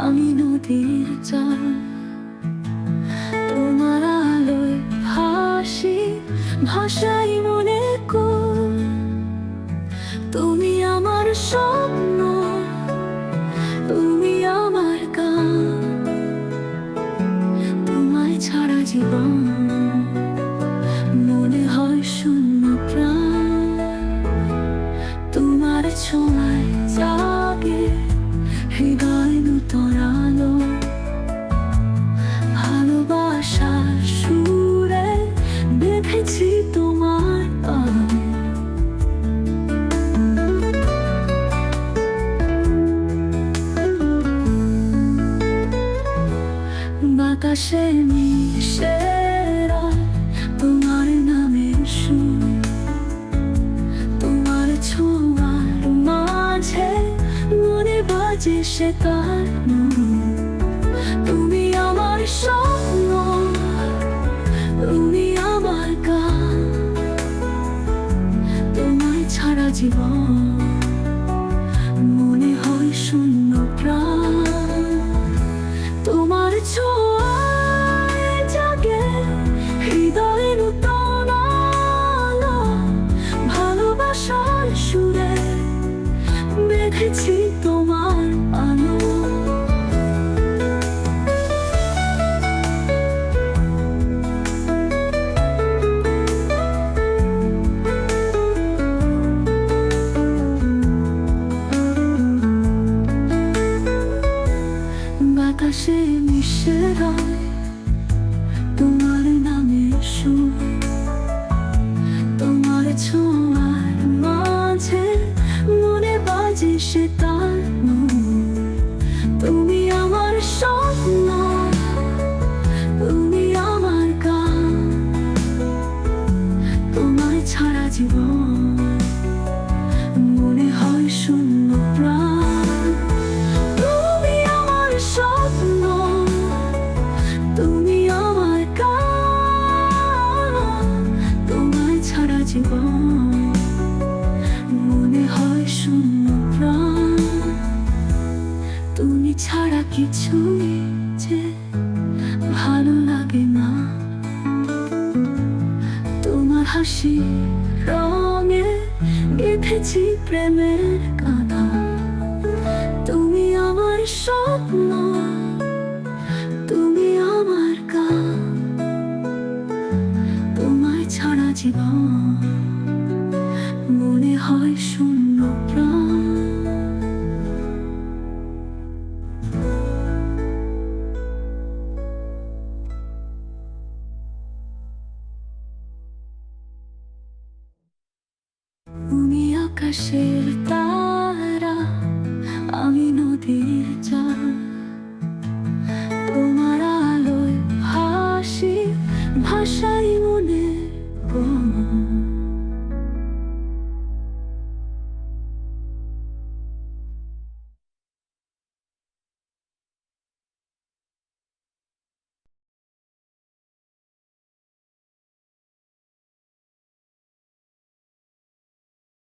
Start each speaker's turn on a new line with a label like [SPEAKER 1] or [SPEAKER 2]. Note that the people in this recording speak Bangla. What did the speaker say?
[SPEAKER 1] আমি নদীর জল, তোমার আলোয় ভাসি, ভাষাই মনে কর। তুমি আমার স্বপ্ন, তুমি আমার গান, তোমায় ছাড়া জীবন মনে হয় শূন্য প্রাণ। তোমার ছোঁয়ায় জাগে হৃদয় নূতন আলো, ভালোবাসার সুরে বেঁধেছি তোমার পায়ে। বাতাসে মিশে রয় তোমার নামের সুর, তোমার ছোঁয়ার মাঝে মনে বাজে সে তার নূর। তুমি আমার স্বপ্ন, তুমি আমার গান, তোমায় ছাড়া জীবন মনে হয় শূন্য প্রাণ। তোমার ছোঁয়ায় জাগে হৃদয় নূতন আলো, ভালোবাসার সুরে বেঁধেছি তোমার আলো। বাতাসে মিশে রয় তোমার নামের সুর, তোমার ছোঁয়ার মাঝে মনে বাজে সে তার নূর। তুমি আমার স্বপ্ন, তুমি আমার গান, তোমায় ছাড়া জীবন মনে হয় শূন্য প্রাণ। তুমি আমার স্বপ্ন, তুমি আমার গান, তোমায় ছাড়া জীবন মনে হয় শূন্য প্রাণ। তুমি ছাড়া কিছুই যে ভালো লাগে না, তোমার হাসি রঙে গেঁথেছি প্রেমের গাথা। তুমি আমার স্বপ্ন,